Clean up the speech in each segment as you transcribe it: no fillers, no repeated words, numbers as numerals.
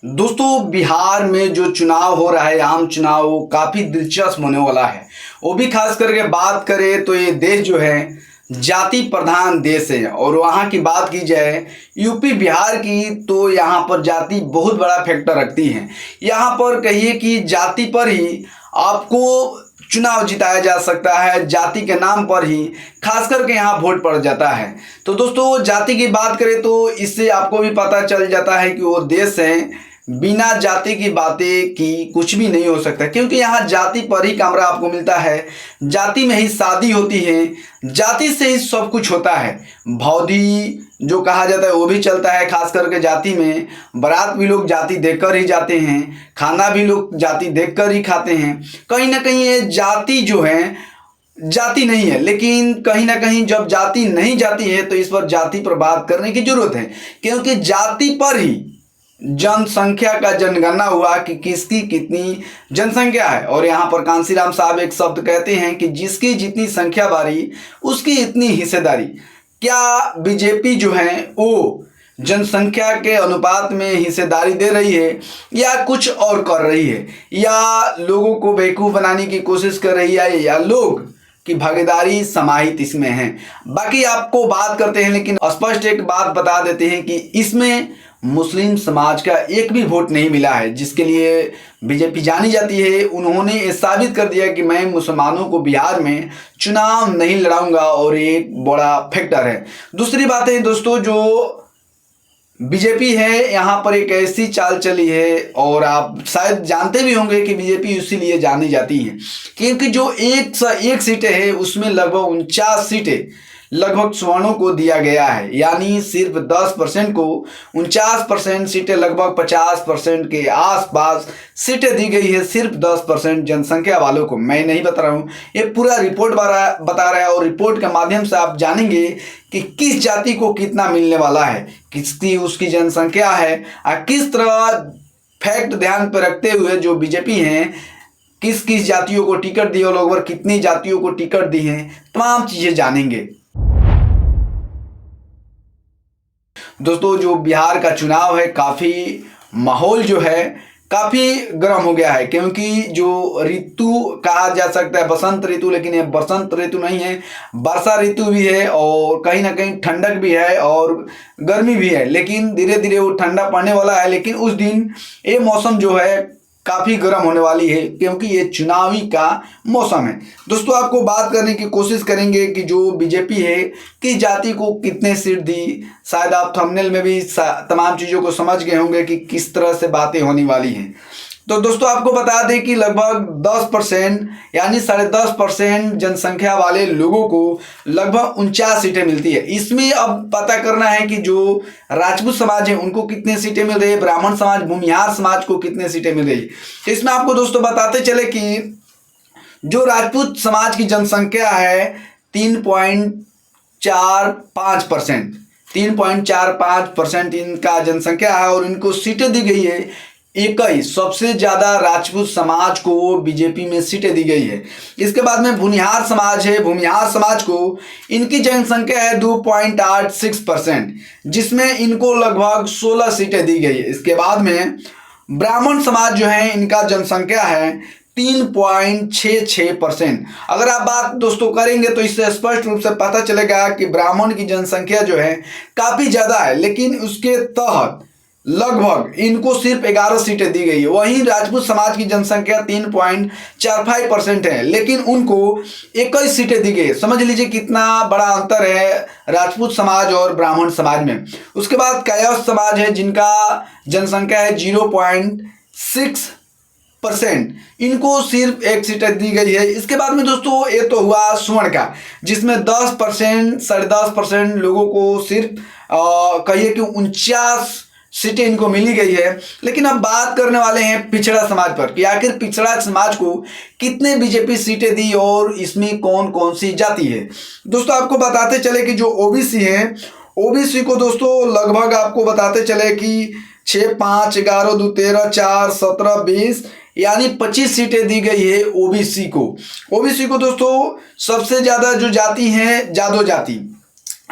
दोस्तों, बिहार में जो चुनाव हो रहा है, आम चुनाव, वो काफ़ी दिलचस्प होने वाला है। वो भी खास करके बात करें तो ये देश जो है जाति प्रधान देश है। और वहाँ की बात की जाए यूपी बिहार की, तो यहाँ पर जाति बहुत बड़ा फैक्टर रखती है। यहाँ पर कहिए कि जाति पर ही आपको चुनाव जिताया जा सकता है, जाति के नाम पर ही खास करके यहाँ वोट पड़ जाता है। तो दोस्तों, जाति की बात करें तो इससे आपको भी पता चल जाता है कि वो देश है बिना जाति की बातें की कुछ भी नहीं हो सकता, क्योंकि यहाँ जाति पर ही कमरा आपको मिलता है, जाति में ही शादी होती है, जाति से ही सब कुछ होता है। भौदी जो कहा जाता है वो भी चलता है। खास करके जाति में बारात भी लोग जाति देखकर ही जाते हैं, खाना भी लोग जाति देखकर ही खाते हैं। कहीं ना कहीं ये जाति जो है जाति नहीं है, लेकिन कहीं ना कहीं जब जाति नहीं जाती है तो इस पर जाति पर बात करने की जरूरत है, क्योंकि जाति पर ही जनसंख्या का जनगणना हुआ कि किसकी कितनी जनसंख्या है। और यहाँ पर कांसीराम साहब एक शब्द कहते हैं कि जिसकी जितनी संख्या बारी उसकी इतनी हिस्सेदारी। क्या बीजेपी जो है वो जनसंख्या के अनुपात में हिस्सेदारी दे रही है, या कुछ और कर रही है, या लोगों को बेवकूफ़ बनाने की कोशिश कर रही है, या लोग की भागीदारी समाहित इसमें है? बाकी आपको बात करते हैं, लेकिन स्पष्ट एक बात बता देते हैं कि इसमें मुस्लिम समाज का एक भी वोट नहीं मिला है, जिसके लिए बीजेपी जानी जाती है। उन्होंने ये साबित कर दिया कि मैं मुसलमानों को बिहार में चुनाव नहीं लड़ाऊंगा, और एक बड़ा फैक्टर है। दूसरी बात है दोस्तों, जो बीजेपी है यहाँ पर एक ऐसी चाल चली है, और आप शायद जानते भी होंगे कि बीजेपी इसीलिए जानी जाती है क्योंकि जो 101 सीटें हैं उसमें लगभग 49 सीटें लगभग सवर्णों को दिया गया है। यानी सिर्फ 10% को 49% सीटें, लगभग 50% के आसपास सीटें दी गई है सिर्फ 10% जनसंख्या वालों को। मैं नहीं बता रहा हूँ, ये पूरा रिपोर्ट बता रहा है, और रिपोर्ट के माध्यम से आप जानेंगे कि किस जाति को कितना मिलने वाला है, किसकी उसकी जनसंख्या है, और किस तरह फैक्ट ध्यान पर रखते हुए जो बीजेपी हैं किस किस जातियों को टिकट दी और लगभग कितनी जातियों को टिकट दी है, तमाम चीज़ें जानेंगे। दोस्तों, जो बिहार का चुनाव है, काफ़ी माहौल जो है काफ़ी गर्म हो गया है, क्योंकि जो ऋतु कहा जा सकता है बसंत ऋतु, लेकिन ये बसंत ऋतु नहीं है, वर्षा ऋतु भी है, और कहीं ना कहीं ठंडक भी है और गर्मी भी है। लेकिन धीरे धीरे वो ठंडा पड़ने वाला है, लेकिन उस दिन ये मौसम जो है काफ़ी गर्म होने वाली है, क्योंकि ये चुनावी का मौसम है। दोस्तों, आपको बात करने की कोशिश करेंगे कि जो बीजेपी है किस जाति को कितने सीट दी। शायद आप थंबनेल में भी तमाम चीज़ों को समझ गए होंगे कि किस तरह से बातें होने वाली हैं। तो दोस्तों, आपको बता दें कि लगभग 10% यानी 10.5% जनसंख्या वाले लोगों को लगभग 49 सीटें मिलती है। इसमें अब पता करना है कि जो राजपूत समाज है उनको कितने सीटें मिल रही है, ब्राह्मण समाज, भूमिहार समाज को कितने सीटें मिल रही है। तो इसमें आपको दोस्तों बताते चले कि जो राजपूत समाज की जनसंख्या है 3.45%, 3.45% इनका जनसंख्या है, और इनको सीटें दी गई है 21। सबसे ज़्यादा राजपूत समाज को बीजेपी में सीटें दी गई है। इसके बाद में भूमिहार समाज है, भूमिहार समाज को इनकी जनसंख्या है 2.86%, जिसमें इनको लगभग 16 सीटें दी गई है। इसके बाद में ब्राह्मण समाज जो है इनका जनसंख्या है 3.66%। अगर आप बात दोस्तों करेंगे तो इससे स्पष्ट रूप से पता चलेगा कि ब्राह्मण की जनसंख्या जो है काफ़ी ज़्यादा है, लेकिन उसके तहत लगभग इनको सिर्फ 11 सीटें दी गई है। वहीं राजपूत समाज की जनसंख्या 3.45% है, लेकिन उनको 21 सीटें दी गई है। समझ लीजिए कितना बड़ा अंतर है राजपूत समाज और ब्राह्मण समाज में। उसके बाद कायस्थ समाज है, जिनका जनसंख्या है 0.6%, इनको सिर्फ 1 सीट दी गई है। इसके बाद में दोस्तों ये तो हुआ स्वर्ण का, जिसमें 10%, 10.5% लोगों को सिर्फ कहिए कि 49 सीटें इनको मिली गई है। लेकिन अब बात करने वाले हैं पिछड़ा समाज पर कि आखिर पिछड़ा समाज को कितने बीजेपी सीटें दी और इसमें कौन कौन सी जाति है। दोस्तों, आपको बताते चले कि जो ओबीसी है, ओबीसी को दोस्तों लगभग आपको बताते चले कि 6, 5, 11, 2, 13, 4, 17, 20 यानी 25 सीटें दी गई है ओबीसी को। ओबीसी को दोस्तों सबसे ज़्यादा जो जाति है जादव जाति,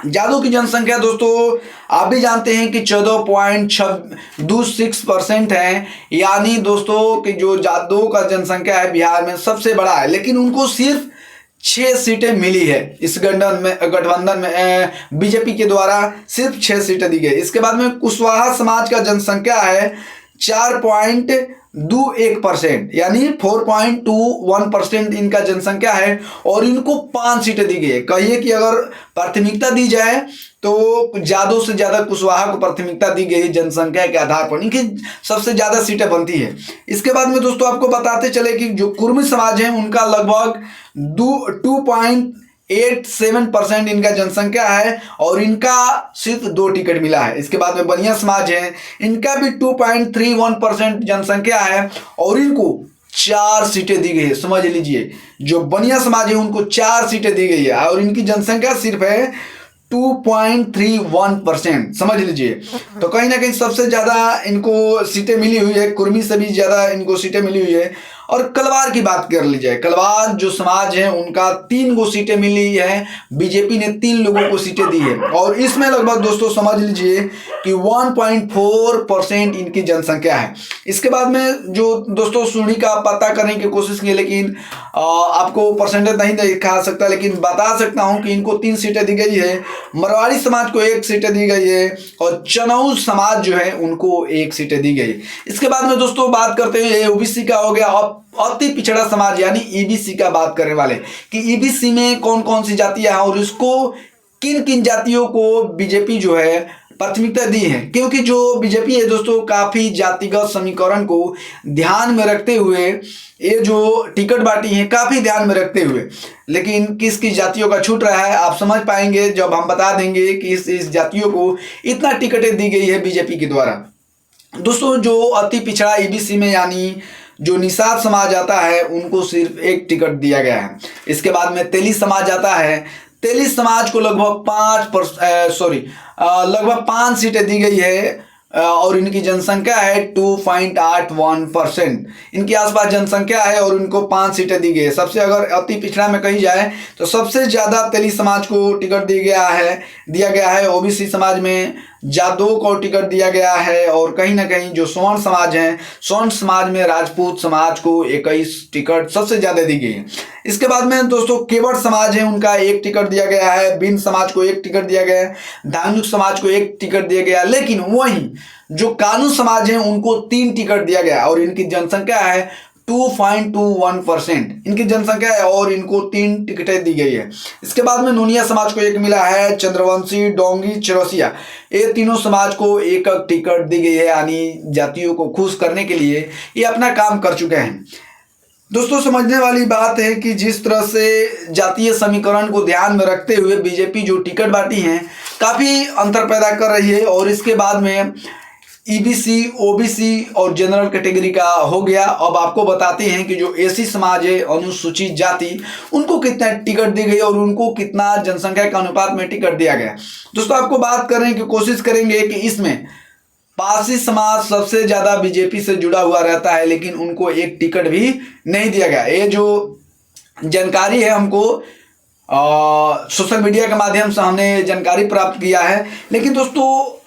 जादव की जनसंख्या दोस्तों आप भी जानते हैं कि 14.26% है, यानी दोस्तों कि जो जादव का जनसंख्या है बिहार में सबसे बड़ा है, लेकिन उनको सिर्फ 6 सीटें मिली है इस गठबंधन में बीजेपी के द्वारा सिर्फ 6 सीटें दी गई। इसके बाद में कुशवाहा समाज का जनसंख्या है 4.21%, यानी 4.21% इनका जनसंख्या है और इनको 5 सीटें दी गई है। कहिए कि अगर प्राथमिकता दी जाए तो जादव से ज्यादा कुशवाहा को प्राथमिकता दी गई जनसंख्या के आधार पर, इनकी सबसे ज्यादा सीटें बनती है। इसके बाद में दोस्तों आपको बताते चले कि जो कुर्मी समाज है उनका लगभग 2.87% इनका जनसंख्या है और इनका सिर्फ 2 टिकट मिला है। इसके बाद में बनिया समाज है, इनका भी 2.31% जनसंख्या है और इनको 4 सीटें दी गई है। समझ लीजिए, जो बनिया समाज है उनको 4 सीटें दी गई है और इनकी जनसंख्या सिर्फ है 2.31%। समझ लीजिए, तो कहीं ना कहीं सबसे ज्यादा इनको सीटें मिली हुई है, कुर्मी से भी ज्यादा इनको सीटें मिली हुई है। और कलवार की बात कर ली जाए, कलवार जो समाज है उनका 3 गो सीटें मिली है, बीजेपी ने 3 लोगों को सीटें दी है और इसमें लगभग दोस्तों समझ लीजिए कि 1.4% इनकी जनसंख्या है। इसके बाद में जो दोस्तों सुनी का पता करने की कोशिश की, लेकिन आपको परसेंटेज नहीं दिखा सकता, लेकिन बता सकता हूं कि इनको 3 सीटें दी गई है। मरवाड़ी समाज को 1 सीटें दी गई है और चनौज समाज जो है उनको 1 सीटें दी गई। इसके बाद में दोस्तों बात करते हैं ओबीसी का हो गया। अब अति पिछड़ा समाज यानी ईबीसी का बात करने वाले कि ईबीसी में कौन कौन सी जातियां हैं और इसको किन किन जातियों को बीजेपी जो है प्राथमिकता दी है, क्योंकि जो बीजेपी है दोस्तों काफी जातिगत समीकरण को ध्यान में रखते हुए ये जो टिकट बांटी है काफी ध्यान में रखते हुए, लेकिन किस किस जातियों का छूट रहा है आप समझ पाएंगे जब हम बता देंगे कि इस जातियों को इतना टिकटें दी गई है बीजेपी के द्वारा। दोस्तों जो अति पिछड़ा ईबीसी में यानी जो निषाद समाज आता है उनको सिर्फ 1 टिकट दिया गया है। इसके बाद में तेली समाज आता है, तेली समाज को लगभग 5 सीटें दी गई है और इनकी जनसंख्या है 2.81%। इनके आसपास जनसंख्या है और इनको 5 सीटें दी गई है। सबसे अगर अति पिछड़ा में कही जाए तो सबसे ज्यादा तेली समाज को टिकट दिया गया है। ओबीसी समाज में जादव को टिकट दिया गया है और कहीं ना कहीं जो स्वर्ण समाज है, स्वर्ण समाज में राजपूत समाज को 21 टिकट सबसे ज्यादा दी गई है। इसके बाद में दोस्तों केवट समाज है उनका 1 टिकट दिया गया है, बिन समाज को 1 टिकट दिया गया है, धानुक समाज को 1 टिकट दिया गया, लेकिन वहीं जो कानू समाज है उनको 3 टिकट दिया गया और इनकी जनसंख्या है 2.21% इनकी जनसंख्या है और इनको 3 टिकटें दी गई है। इसके बाद में नोनिया समाज को 1 मिला है, चंद्रवंशी, डोंगी, चौरसिया ये तीनों समाज को 1 टिकट दी गई है, यानी जातियों को खुश करने के लिए ये अपना काम कर चुके हैं। दोस्तों समझने वाली बात है कि जिस तरह से जातीय समीकरण को ध्यान में रखते हुए बीजेपी जो टिकट बांटी है काफी अंतर पैदा कर रही है और इसके बाद में ईबीसी, ओबीसी और जनरल कैटेगरी का हो गया। अब आपको बताते हैं कि जो एसी समाज है, अनुसूचित जाति, उनको कितना टिकट दी गई और उनको कितना जनसंख्या के अनुपात में टिकट दिया गया। दोस्तों आपको बात करने की कोशिश करेंगे कि इसमें पारसी समाज सबसे ज्यादा बीजेपी से जुड़ा हुआ रहता है, लेकिन उनको 1 टिकट भी नहीं दिया गया। ये जो जानकारी है हमको सोशल मीडिया के माध्यम से हमने जानकारी प्राप्त किया है, लेकिन दोस्तों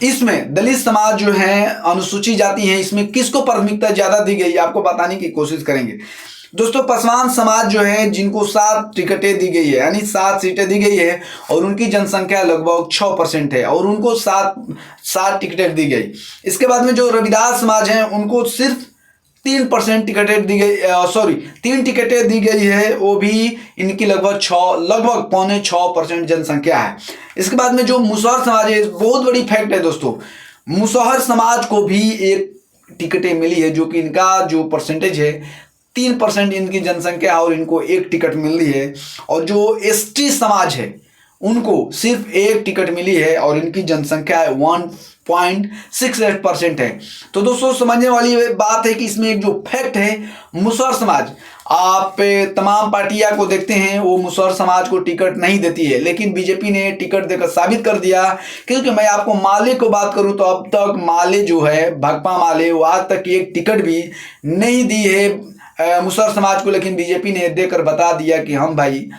इसमें दलित समाज जो है, अनुसूचित जाति है, इसमें किसको प्राथमिकता ज्यादा दी गई आपको बताने की कोशिश करेंगे। दोस्तों पासवान समाज जो है जिनको 7 टिकटें दी गई है, यानी 7 सीटें दी गई है और उनकी जनसंख्या लगभग 6% है और उनको 7 टिकटें दी गई। इसके बाद में जो रविदास समाज है उनको सिर्फ 3% टिकटें दी गई, 3 टिकटें दी गई है, वो भी इनकी लगभग 6.6% जनसंख्या है। इसके बाद में जो मुसहर समाज है, बहुत बड़ी फैक्ट है दोस्तों, मुसहर समाज को भी 1 टिकटें मिली है, जो कि इनका जो परसेंटेज है 3% इनकी जनसंख्या है और इनको 1 टिकट मिली है। और जो एसटी समाज है उनको सिर्फ 1 टिकट मिली है और इनकी जनसंख्या 1.68% है। तो दोस्तों समझने वाली बात है कि इसमें एक जो फैक्ट है, मुसहर समाज, आप तमाम पार्टियां को देखते हैं वो मुसहर समाज को टिकट नहीं देती है, लेकिन बीजेपी ने टिकट देकर साबित कर दिया। क्योंकि मैं आपको माले को बात करूं तो अब तक माले जो है, भाकपा माले, वो आज तक 1 टिकट भी नहीं दी है मुसहर समाज को, लेकिन बीजेपी ने देकर बता दिया कि हम भाई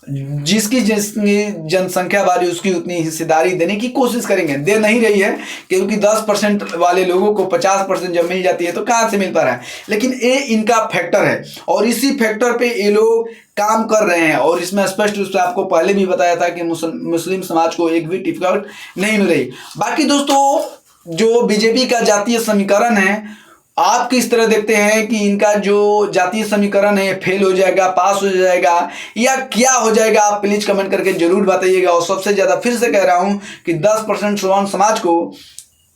जिसकी जितनी जनसंख्या वाली उसकी उतनी हिस्सेदारी देने की कोशिश करेंगे। दे नहीं रही है, क्योंकि 10% वाले लोगों को 50% जब मिल जाती है तो कहाँ से मिल पा रहा है। लेकिन ये इनका फैक्टर है और इसी फैक्टर पे ये लोग काम कर रहे हैं। और इसमें स्पष्ट रूप से आपको पहले भी बताया था कि मुस्लिम समाज को एक भी टिकट नहीं मिल रही। बाकी दोस्तों, जो बीजेपी का जातीय समीकरण है, आप किस तरह देखते हैं कि इनका जो जातीय समीकरण है फेल हो जाएगा, पास हो जाएगा, या क्या हो जाएगा? आप प्लीज कमेंट करके जरूर बताइएगा। और सबसे ज्यादा फिर से कह रहा हूं कि 10% सवर्ण समाज को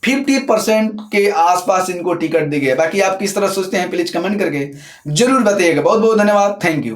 50% के आसपास इनको टिकट दी गई। बाकी आप किस तरह सोचते हैं प्लीज कमेंट करके जरूर बताइएगा। बहुत बहुत धन्यवाद। Thank you.